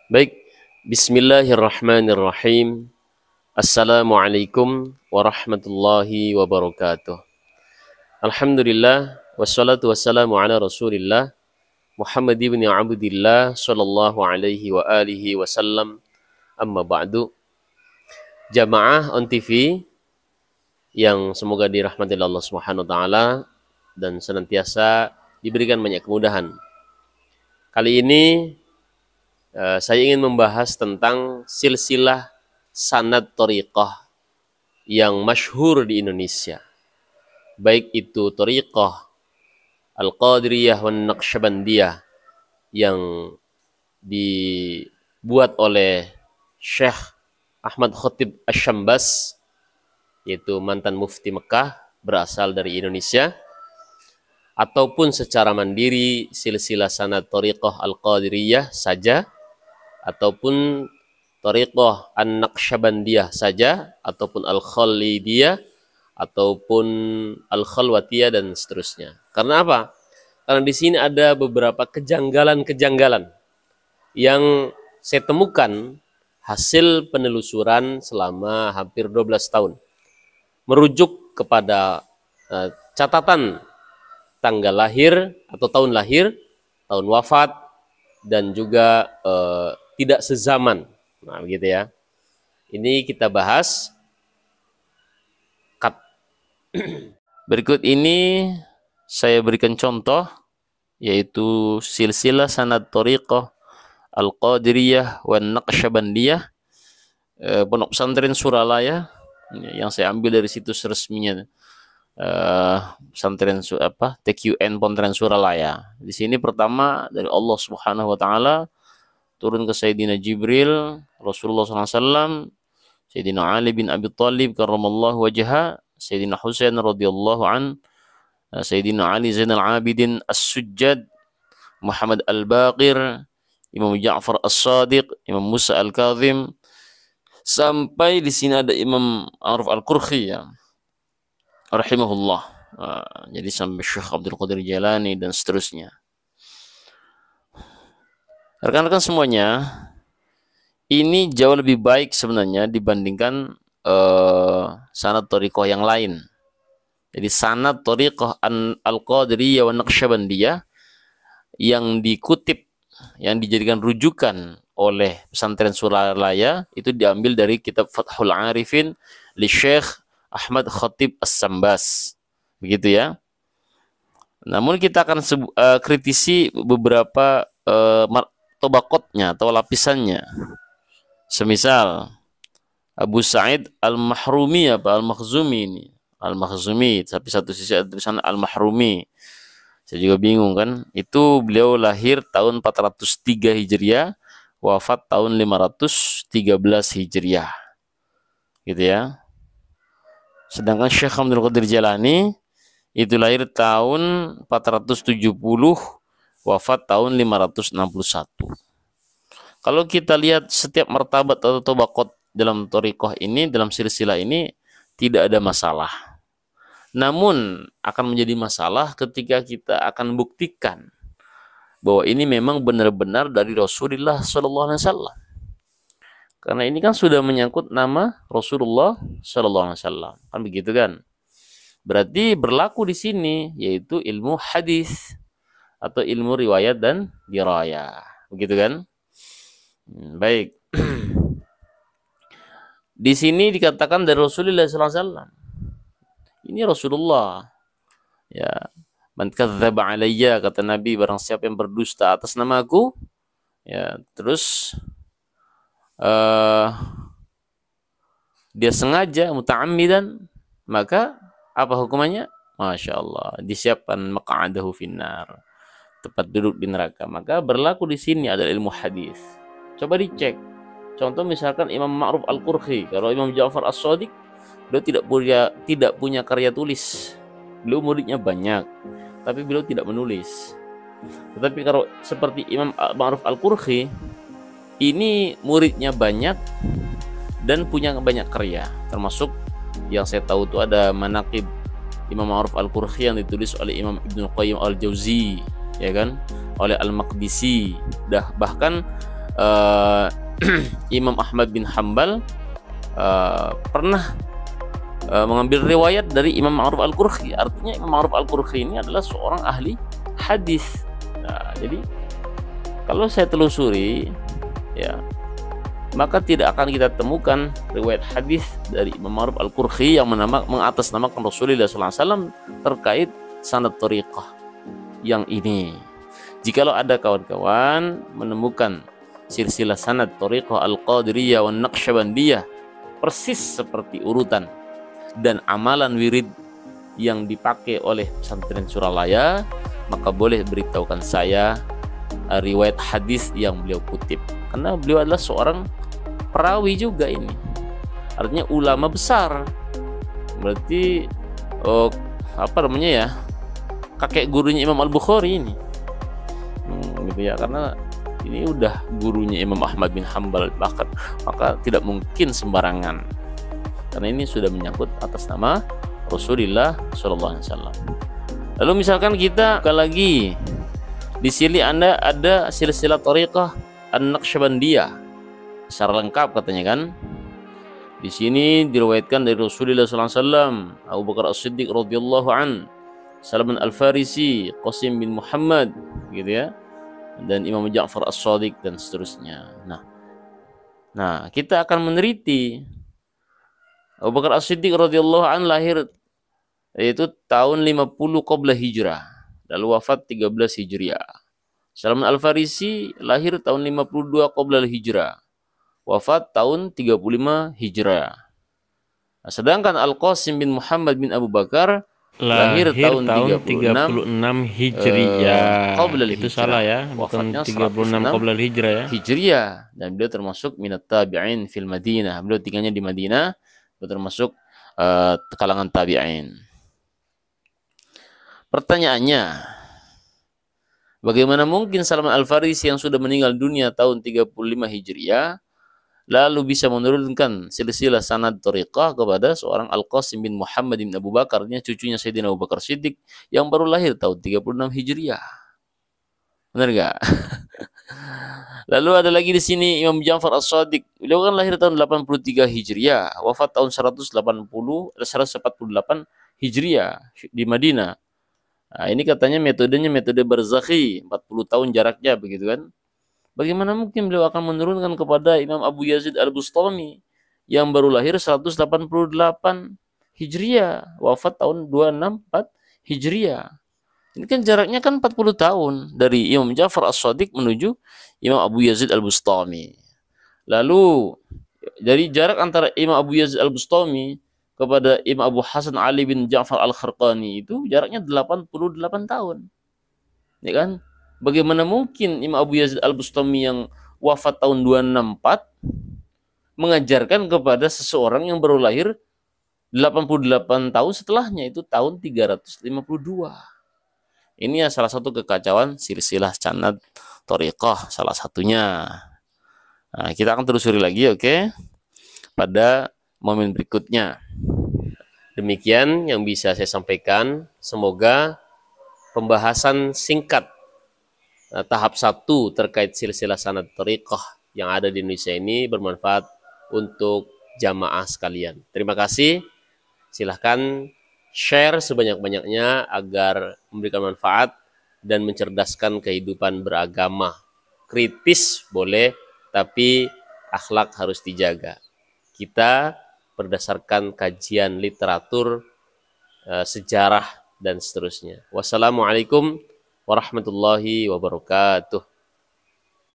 Baik, Bismillahirrahmanirrahim. Assalamualaikum warahmatullahi wabarakatuh. Alhamdulillah, wassalatu wassalamu ala rasulillah Muhammad ibn Abdillah sallallahu alaihi wa alihi wasallam. Amma ba'du. Jamaah on TV yang semoga dirahmati Allah Subhanahu wa taala dan senantiasa diberikan banyak kemudahan. Kali ini saya ingin membahas tentang silsilah sanad thariqah yang masyhur di Indonesia. Baik itu thariqah Al-Qadiriyah wan Naqsyabandiyah yang dibuat oleh Syekh Ahmad Khatib Asy-Syambas, yaitu mantan mufti Mekah berasal dari Indonesia, ataupun secara mandiri silsilah sanad thariqah Al-Qadiriyah saja, ataupun thariqah An-Naqsyabandiyah saja, ataupun Al-Khalidiyah, ataupun Al-Khalwatiyah, dan seterusnya. Karena apa? Karena di sini ada beberapa kejanggalan-kejanggalan yang saya temukan hasil penelusuran selama hampir 12 tahun. Merujuk kepada catatan tanggal lahir atau tahun lahir, tahun wafat, dan juga tidak sezaman. Nah, begitu ya. Ini kita bahas. Berikut ini saya berikan contoh, yaitu silsilah sanad thariqah Al-Qadiriyah wan Naqsyabandiyah, Pondok Pesantren Suralaya, yang saya ambil dari situs resminya pesantren TQN Pesantren Suralaya. Di sini pertama dari Allah Subhanahu wa taala turun ke Sayyidina Jibril, Rasulullah SAW, Sayyidina Ali bin Abi Thalib karramallahu wajha, Sayyidina Husain radhiyallahu an, Sayyidina Ali Zainal Abidin As-Sujjad, Muhammad Al-Baqir, Imam Ja'far As-Sadiq, Imam Musa Al-Kazim, sampai di sini ada Imam Arif Al-Qurhi ya, rahimahullah. Jadi sampai Syekh Abdul Qadir Jalani dan seterusnya. Rekan-rekan semuanya, ini jauh lebih baik sebenarnya dibandingkan sanad thariqah yang lain. Jadi sanad thariqah Al-Qadiriyah wa Naqsyabandiyah yang dikutip, yang dijadikan rujukan oleh pesantren Suralaya, itu diambil dari kitab Fathul Arifin li Syekh Ahmad Khatib Asy-Syambas. Begitu ya. Namun kita akan kritisi beberapa tobaqotnya atau lapisannya. Semisal Abu Sa'id Al-Mahrumi Al-Makhzumi ini. Al-Makhzumi, tapi satu sisi ada tulisan Al-Mahrumi. Saya juga bingung kan. Itu beliau lahir tahun 403 Hijriah, wafat tahun 513 Hijriah. Gitu ya. Sedangkan Syekh Abdul Qadir Jalani itu lahir tahun 470, wafat tahun 561. Kalau kita lihat setiap martabat atau tobaqot dalam thariqah ini, dalam silsilah ini, tidak ada masalah. Namun akan menjadi masalah ketika kita akan buktikan bahwa ini memang benar-benar dari Rasulullah SAW. Karena ini kan sudah menyangkut nama Rasulullah SAW, kan begitu kan? Berarti berlaku di sini yaitu ilmu hadis atau ilmu riwayat dan dirayah, begitu kan? Baik. Di sini dikatakan dari Rasulullah SAW. Ini Rasulullah. Ya, man kadzdzaba alayya, kata Nabi, barang siapa yang berdusta atas namaku, ya, terus dia sengaja muta'ammidan, maka apa hukumannya? Masya Allah, disiapkan maq'adahu finnar, tempat duduk di neraka. Maka berlaku di sini adalah ilmu hadis. Coba dicek. Contoh misalkan Imam Ma'ruf Al-Qurhi, kalau Imam Ja'far As-Sadiq, beliau tidak punya karya tulis. Beliau muridnya banyak, tapi beliau tidak menulis. Tetapi kalau seperti Imam Ma'ruf Al-Qurhi, ini muridnya banyak dan punya banyak karya. Termasuk yang saya tahu itu ada Manaqib Imam Ma'ruf Al-Qurhi yang ditulis oleh Imam Ibnu Qayyim Al-Jauzi, ya kan, oleh Al-Maqdisi. Bahkan uh, Imam Ahmad bin Hambal pernah mengambil riwayat dari Imam Ma'ruf Al-Qurhi. Artinya Imam Ma'ruf Al-Qurhi ini adalah seorang ahli hadis. Nah, jadi kalau saya telusuri, ya, maka tidak akan kita temukan riwayat hadis dari Imam Ma'ruf Al-Qurhi yang mengatasnamakan Rasulullah SAW terkait sanad thariqah yang ini. Jikalau ada kawan-kawan menemukan silsilah sanad thariqah Al-Qadiriyah wa Naqsyabandiyah persis seperti urutan dan amalan wirid yang dipakai oleh pesantren Suralaya, maka boleh beritahukan saya riwayat hadis yang beliau kutip, karena beliau adalah seorang perawi juga ini, artinya ulama besar, berarti apa namanya ya, kakek gurunya Imam Al-Bukhari ini, gitu ya, karena ini udah gurunya Imam Ahmad bin Hambal, bahkan maka tidak mungkin sembarangan, karena ini sudah menyangkut atas nama Rasulullah SAW. Lalu misalkan kita lagi di sini Anda ada silsilah thariqah An-Naqsyabandiyah secara lengkap katanya kan. Di sini diriwayatkan dari Rasulullah SAW, Abu Bakar As-Siddiq radhiyallahu an, Salman Al-Farisi, Qasim bin Muhammad, gitu ya, dan Imam Ja'far As-Shadiq dan seterusnya. Nah, kita akan meneliti Abu Bakar As-Siddiq radhiyallahu an lahir yaitu tahun 50 qabla hijrah, lalu wafat 13 hijriah. Salman Al-Farisi lahir tahun 52 qabla hijrah, wafat tahun 35 hijrah. Nah, sedangkan Al-Qasim bin Muhammad bin Abu Bakar lahir tahun 36 hijriyah. Itu salah ya, bukan 36 qabla hijrah ya. Hijriyah, dan beliau termasuk minat tabi'in fil Madinah. Beliau tinggalnya di Madinah, beliau termasuk kalangan tabi'in. Pertanyaannya, bagaimana mungkin Salman Al-Farisi yang sudah meninggal dunia tahun 35 hijriyah lalu bisa menurunkan silsilah sanad thariqah kepada seorang Al-Qasim bin Muhammad bin Abu Bakar, cucunya Sayyidina Abu Bakar Siddiq yang baru lahir tahun 36 hijriyah? Benar gak? Lalu ada lagi di sini Imam Ja'far As-Shadiq. Beliau kan lahir tahun 83 hijriyah, wafat tahun 148 hijriyah di Madinah. Nah, ini katanya metodenya metode barzakhi, 40 tahun jaraknya, begitu kan? Bagaimana mungkin beliau akan menurunkan kepada Imam Abu Yazid Al-Bustami yang baru lahir 188 hijriyah, wafat tahun 264 hijriyah. Ini kan jaraknya kan 40 tahun dari Imam Ja'far As-Shadiq menuju Imam Abu Yazid Al-Bustami. Lalu dari jarak antara Imam Abu Yazid Al-Bustami kepada Imam Abu Hasan Ali bin Ja'far Al-Kharqani itu jaraknya 88 tahun. Ya kan? Bagaimana mungkin Imam Abu Yazid Al-Bustami yang wafat tahun 264 mengajarkan kepada seseorang yang baru lahir 88 tahun setelahnya, itu tahun 352. Ini ya salah satu kekacauan silsilah sanad thariqah, salah satunya. Nah, kita akan telusuri lagi, oke? Pada momen berikutnya. Demikian yang bisa saya sampaikan. Semoga pembahasan singkat tahap 1 terkait silsilah sanad thariqah yang ada di Indonesia ini bermanfaat untuk jamaah sekalian. Terima kasih. Silahkan share sebanyak-banyaknya agar memberikan manfaat dan mencerdaskan kehidupan beragama. Kritis boleh, tapi akhlak harus dijaga. Kita berdasarkan kajian literatur, sejarah, dan seterusnya. Wassalamualaikum warahmatullahi wabarakatuh.